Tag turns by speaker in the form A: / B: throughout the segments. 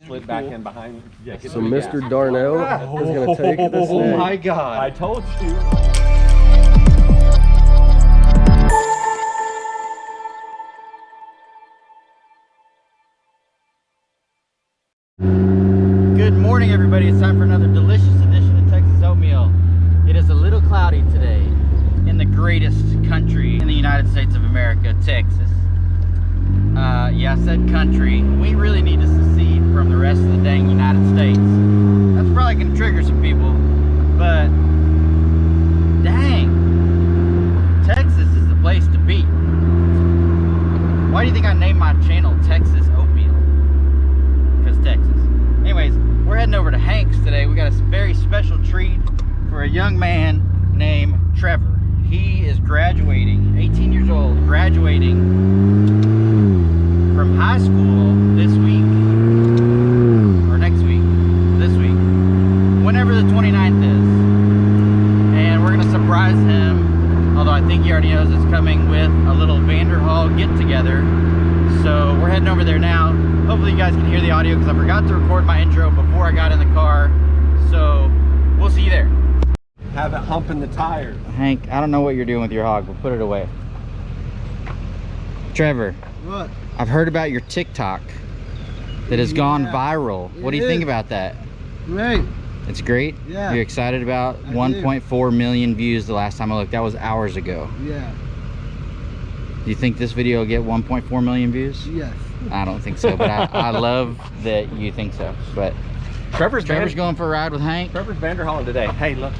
A: slid back in behind. Yeah,
B: So Mr. Darnell is going to take this
A: Oh
B: thing.
A: my God. I told you.
C: Good morning, everybody. It's time for another delicious edition of Texas Oatmeal. It is a little cloudy today in the greatest country in the United States of America, Texas. Yeah, I said country. We really need to secede from the rest of the dang United States. That's probably going to trigger some people, but dang, Texas is the place to be. Why do you think I named my channel Texas Oatmeal? Because Texas. Anyways, we're heading over to Hank's today. We got a very special treat for a young man named Trevor. He is graduating, 18 years old, graduating from high school this week, or next week, this week, whenever the 29th is. And we're gonna surprise him, although I think he already knows it's coming, with a little Vanderhall get together. So we're heading over there now. Hopefully you guys can hear the audio because I forgot to record my intro before I got in the car. So we'll see you there.
A: Have it humping the tires.
C: Hank, I don't know what you're doing with your hog, but put it away. Trevor.
D: What?
C: I've heard about your TikTok that has gone viral. What do you think about that?
D: Great.
C: It's great?
D: Yeah.
C: You're excited about 1.4 million views the last time I looked. That was hours ago.
D: Yeah.
C: Do you think this video will get 1.4 million views?
D: Yes.
C: I don't think so, but I love that you think so. But Trevor's going for a ride with Hank.
A: Trevor's Vanderhall today. Hey, look.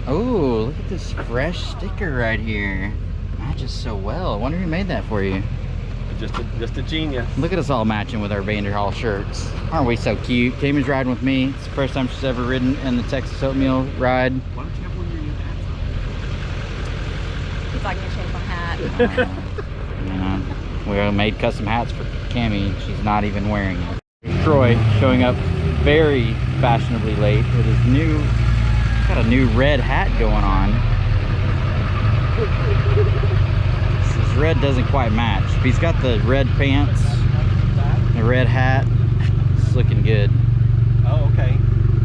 C: Oh, look at this fresh sticker right here. Matches so well. I wonder who made that for you.
A: Just a genius.
C: Look at us all matching with our Vanderhall shirts. Aren't we so cute? Tammy's riding with me. It's the first time she's ever ridden in the Texas Oatmeal ride.
A: Why don't you have one of your new hats on?
E: It's like gonna change my hat.
C: We made custom hats for Cammy. She's not even wearing it. Troy showing up very fashionably late with his new, got a new red hat going on. His red doesn't quite match. But he's got the red pants, the red hat. It's looking good.
A: Oh, okay.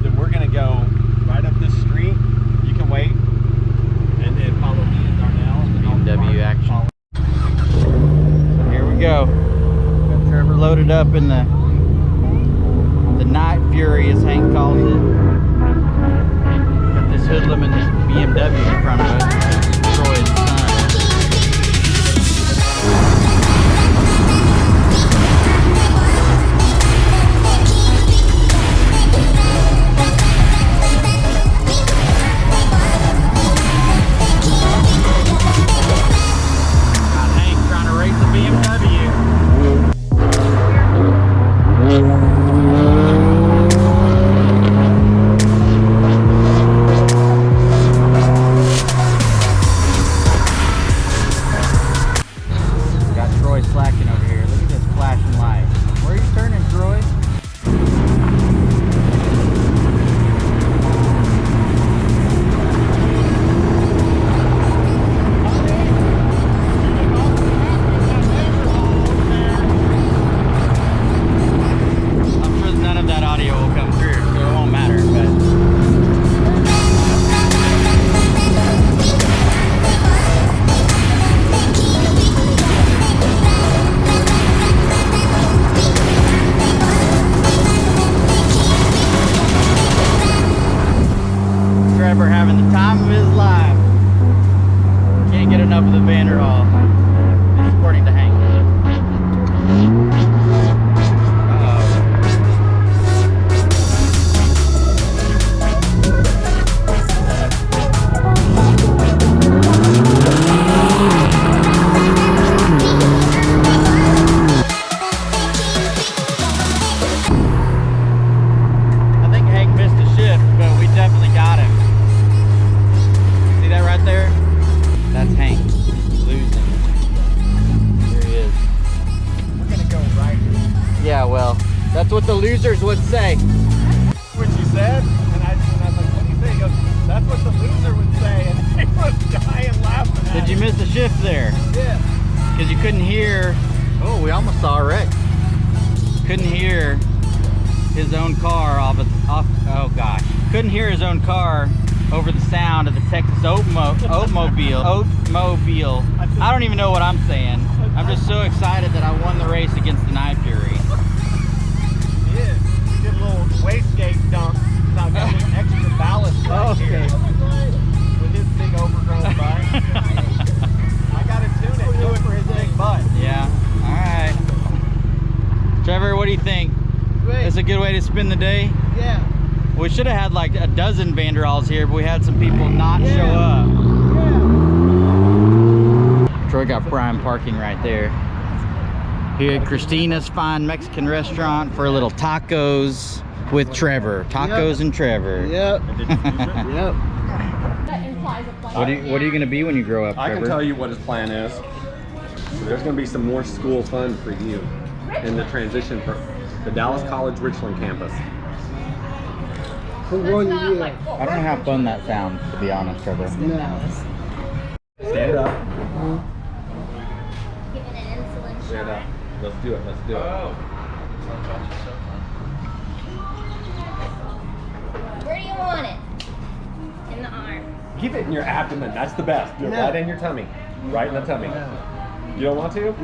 A: Then we're gonna go right up this street. You can wait and then follow me and Darnell.
C: BMW action. Here we go. Got Trevor loaded up in the Night Fury, as Hank calls it. Got this hoodlum and this BMW in front of us. Troy's son. Got Hank trying to race the BMW. Got Troy slacking over here. Look at this flashing light. Where are you turning, Troy? I'm sure none of that audio will come through, so it won't matter, but Trevor having the time of his life. Can't get enough of the Vanderhall, according to Hank. I think Hank missed a shift, but we definitely got him. See that right there? That's Hank losing. Here he is.
D: We're gonna go right here.
C: Yeah, well, that's what the losers would say.
A: What you said, and I was like, what do you say? He goes, that's what the loser would say, and he was dying laughing at
C: Did you
A: it.
C: miss the shift there?
A: Yeah.
C: Because you couldn't hear. Oh, we almost saw a wreck. Couldn't hear his own car off, oh gosh. Couldn't hear his own car over the sound of the Texas Oatmobile. I don't even know what I'm saying. I'm just so excited that I won the race against the Night Fury.
A: Yeah, he did a little wastegate dunk. Now got an extra ballast right here with his big overgrown butt. I gotta tune it just for his big butt.
C: Yeah, alright. Trevor, what do you think?
D: Great.
C: It's a good way to spend the day?
D: Yeah.
C: We should have had like a dozen Vanderhalls here, but we had some people not show up.
D: Yeah.
C: Troy got prime parking right there. Here at Christina's Fine Mexican Restaurant for a little tacos with Trevor. Tacos and Trevor.
D: Yep. Yep.
C: What are you gonna be when you grow up,
A: I
C: Trevor?
A: can tell you what his plan is. There's going to be some more school fun for you in the transition for the Dallas College Richland campus.
D: For 1 year.
C: I don't know how fun that sounds, to be honest, Trevor.
D: No.
A: Stand up.
E: Giving an insulin
A: Stand up. Let's do it. Let's do it.
E: Where do you want it? In the arm.
A: Keep it in your abdomen. That's the best. Do it
D: No.
A: right in your tummy. Right in the tummy. You don't want to?
E: What?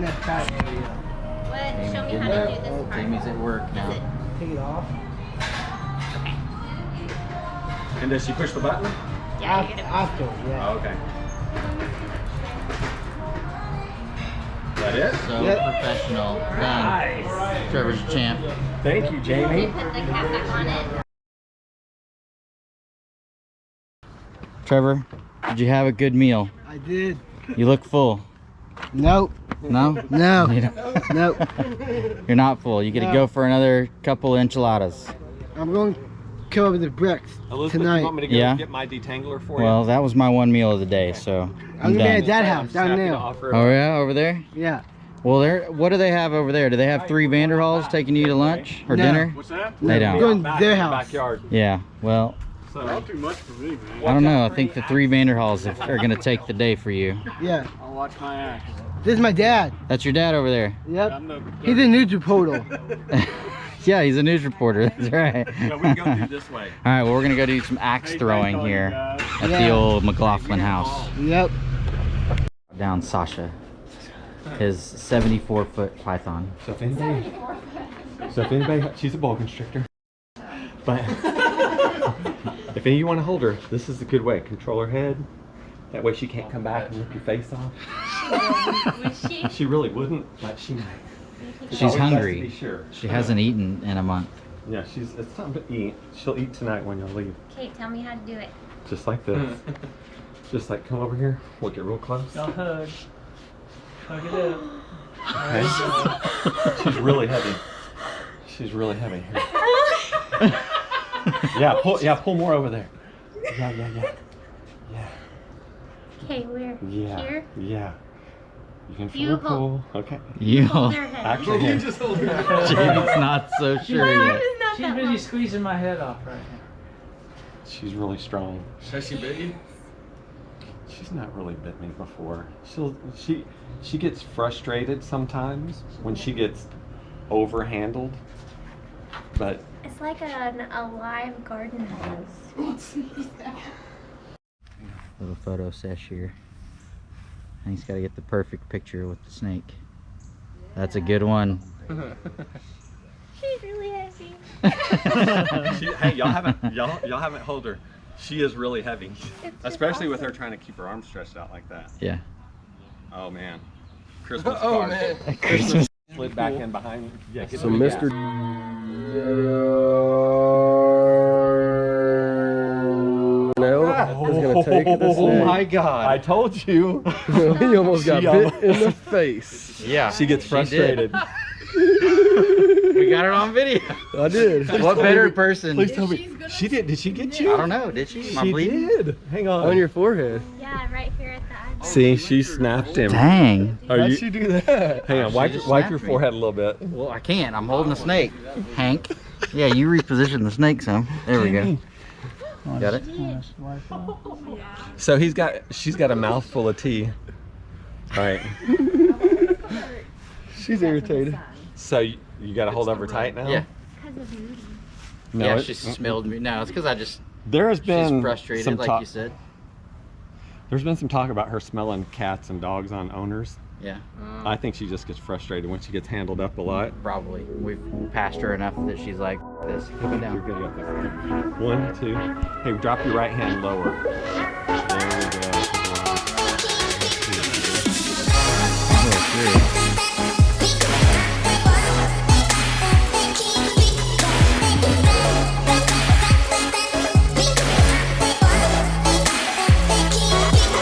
E: Show me how to do this part.
C: Jamie's at work now.
D: Take it off.
A: And does she push the button?
E: Yeah, you're gonna
D: After, yeah.
A: Oh, okay. Is that it?
C: So
D: Yep.
C: professional. Done.
A: Nice.
C: Trevor's a champ.
A: Thank you,
E: They
A: Jamie.
E: put the cap back on it.
C: Trevor, did you have a good meal?
D: I did.
C: You look full.
D: Nope.
C: No?
D: No.
C: You don't-
D: Nope.
C: You're not full. You get to
D: No.
C: go for another couple enchiladas.
D: I'm going to come over the bricks
A: Elizabeth,
D: tonight.
A: you want me to go
C: Yeah.
A: get my detangler for you?
C: Well, that was my one meal of the day, so
D: I'm
C: I'm
D: gonna be at
C: done.
D: that
A: I'm
D: house
A: just
D: down
A: happy to
D: there.
A: offer it.
C: Oh yeah, over there?
D: Yeah.
C: Well, what do they have over there? Do they have 3 Vanderhalls taking you to lunch or
D: No.
C: dinner?
A: What's that?
C: They don't.
D: I'm going to
A: Back
D: their
A: in the
D: house.
A: backyard.
C: Yeah, well,
A: So, not too much for me, man.
C: I don't know. I think the 3 Vanderhalls are going to take the day for you.
D: Yeah.
A: I'll watch my ass.
D: This is my dad.
C: That's your dad over there.
D: Yep. He's a news reporter.
C: Yeah, he's a news reporter. That's right.
A: Yeah, we can go through this way.
C: All right, well, we're going to go do some axe throwing here at the
D: Yeah.
C: old McLaughlin house.
D: Yep.
C: Down Sasha, his 74-foot python.
A: So if anybody, she's a boa constrictor. But if any of you want to hold her, this is a good way. Control her head. That way she can't come back and rip your face off.
E: Was she?
A: She really wouldn't, but she might. It's
C: She's
A: always best to
C: hungry.
A: be sure.
C: She hasn't eaten in a month.
A: Yeah, it's time to eat. She'll eat tonight when you leave.
E: Kate, tell me how to do it.
A: Just like this. Just like come over here. We'll get real close.
F: Hug. Hug it up.
A: Okay. She's really heavy. She's really heavy. Yeah, pull more over there. Yeah.
E: Okay, where?
A: Yeah.
E: Here?
A: Yeah. You can
E: You
A: feel
E: hold-
A: cool. Okay.
C: You,
E: Hold her head.
A: Actually,
C: Jamie's not so sure
E: My
C: yet.
E: arm is not
F: She's
E: that
F: busy
E: long.
F: squeezing my head off right now.
A: she's really strong.
F: Has she bit you?
A: She's not really bit me before. She gets frustrated sometimes when she gets overhandled. But
E: It's like a live garden hose.
C: Little photo sesh here. And he's got to get the perfect picture with the snake. That's a good one.
E: She's really heavy.
A: hey, y'all haven't held her. She is really heavy,
E: It's
A: especially with her
E: awesome.
A: trying to keep her arms stretched out like that.
C: Yeah.
A: Oh man, Christmas card.
C: Christmas.
A: Slid back in behind. Yeah.
B: So Mr. is gonna take the snake.
A: Oh my God! I told you.
B: He almost got
A: She
B: bit in the face.
C: Yeah.
A: She gets frustrated.
C: We got it on video.
B: I did.
C: What better person?
A: Please tell me. She did. Did she get you?
C: I don't know. Did she? Am I
A: She
C: bleeding?
A: did. Hang on.
B: On your forehead.
E: Yeah, right here at the eyeball.
A: See, she snapped him.
C: Dang.
A: Are you?
B: How'd she do that?
A: Hang on.
C: She
A: Wipe
C: just
A: your
C: snapped me.
A: forehead a little bit.
C: Well, I can't. I'm holding a snake. Hank. Yeah, you reposition the snake some. There we go. Got it?
A: So she's got a mouthful of tea. All right.
B: She's irritated.
A: So you got to hold over tight now.
C: Yeah.
E: because of Moody.
A: No,
C: yeah,
A: it-
C: she smelled me. No, it's because I just,
A: There has
C: she's
A: been
C: frustrated,
A: some
C: like
A: talk.
C: you said.
A: There's been some talk about her smelling cats and dogs on owners.
C: Yeah,
A: I think she just gets frustrated when she gets handled up a lot.
C: probably. We've passed her enough that she's like, this, put me
A: You're
C: down.
A: good at this. 1, 2. Hey, drop your right hand lower. There we go.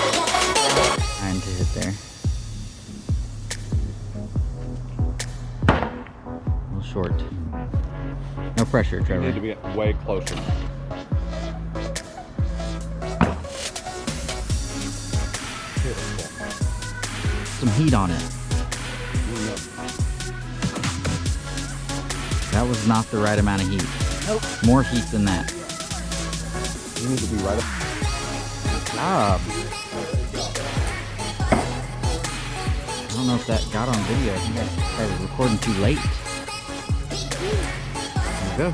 C: Time to hit there. A little short. No pressure,
A: You
C: Trevor.
A: need to be way closer.
C: Some heat on it. That was not the right amount of heat.
D: Nope.
C: More heat than that.
A: You need to be right up.
C: Job. I don't know if that got on video. I think I started recording too late. There we go.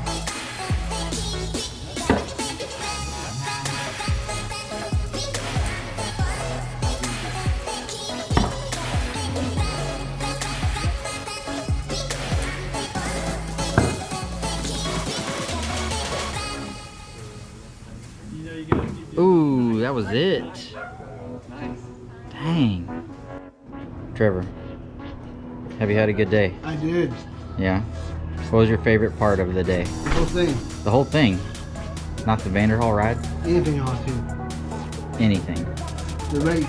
C: Ooh, that was it. Dang. Trevor, have you had a good day?
D: I did.
C: Yeah. What was your favorite part of the day?
D: The whole thing.
C: The whole thing? Not the Vanderhall ride?
D: Anything on too.
C: Anything.
D: The race.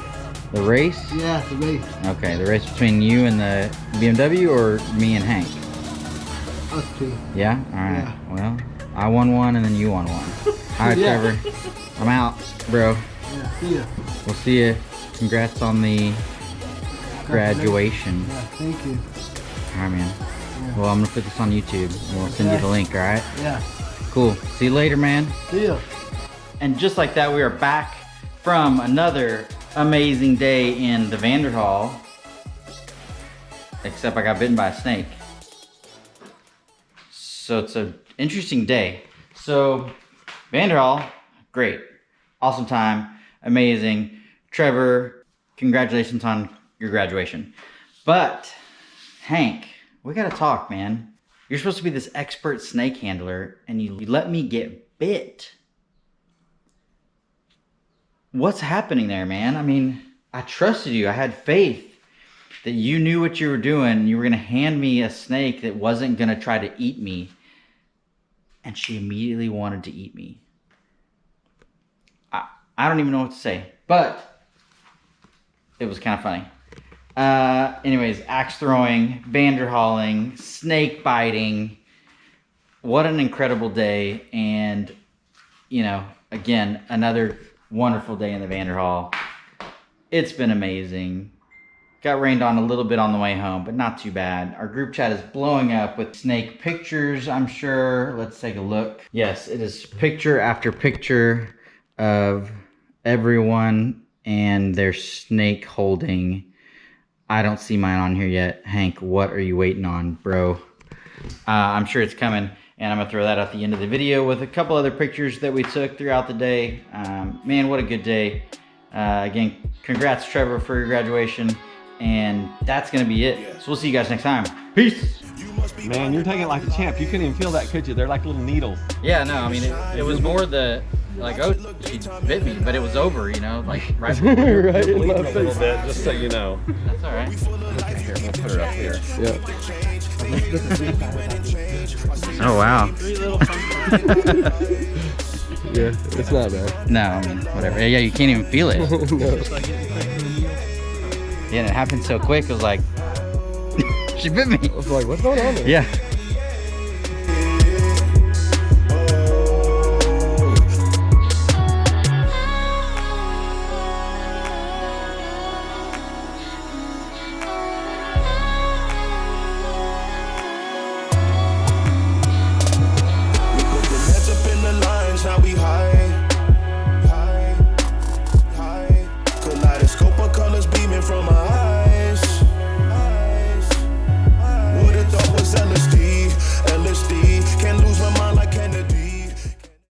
C: The race?
D: Yeah, the race.
C: Okay, the race between you and the BMW or me and Hank?
D: Us two.
C: Yeah? Alright.
D: Yeah.
C: Well, I won one and then you won one. Alright,
D: Yeah.
C: Trevor. I'm out, bro.
D: Yeah, see ya.
C: We'll see you. Congrats on the graduation.
D: Yeah, thank you.
C: Alright, man.
D: Yeah.
C: Well, I'm gonna put this on YouTube. We'll send you the link, alright?
D: Yeah,
C: Cool. See you later, man.
D: see ya.
C: And just like that, we are back from another amazing day in the Vanderhall. Except I got bitten by a snake. So it's an interesting day. So Vanderhall, great. Awesome time. Amazing. Trevor, congratulations on your graduation. But Hank, we gotta talk, man. You're supposed to be this expert snake handler and you let me get bit. What's happening there, man? I mean, I trusted you. I had faith that you knew what you were doing. You were gonna hand me a snake that wasn't gonna try to eat me. And she immediately wanted to eat me. I don't even know what to say, but it was kind of funny. Anyways, axe throwing, Vanderhalling, snake biting. What an incredible day. And, you know, again, another wonderful day in the Vanderhall. It's been amazing. Got rained on a little bit on the way home, but not too bad. Our group chat is blowing up with snake pictures, I'm sure. Let's take a look. Yes, it is picture after picture of everyone and their snake holding. I don't see mine on here yet. Hank, what are you waiting on, bro? I'm sure it's coming, and I'm gonna throw that at the end of the video with a couple other pictures that we took throughout the day. Man, what a good day. Again, congrats, Trevor, for your graduation. And that's gonna be it. So we'll see you guys next time. Peace.
A: Man, you're taking it like a champ. You couldn't even feel that, could you? They're like little needles.
C: Yeah, no, I mean, it was more the, like, oh, she bit me, but it was over, you know, like, right before.
B: Right in
A: Bleeding
B: my
A: a little
B: face.
A: bit, just so you know.
C: That's all right.
A: Here, we'll put her up here.
B: Yeah.
C: Oh, wow.
B: Yeah, it's not bad.
C: No, I mean, whatever. Yeah, you can't even feel it.
B: No.
C: Yeah, and it happened so quick, it was like, she bit me.
B: I was like, what's going on there?
C: Yeah.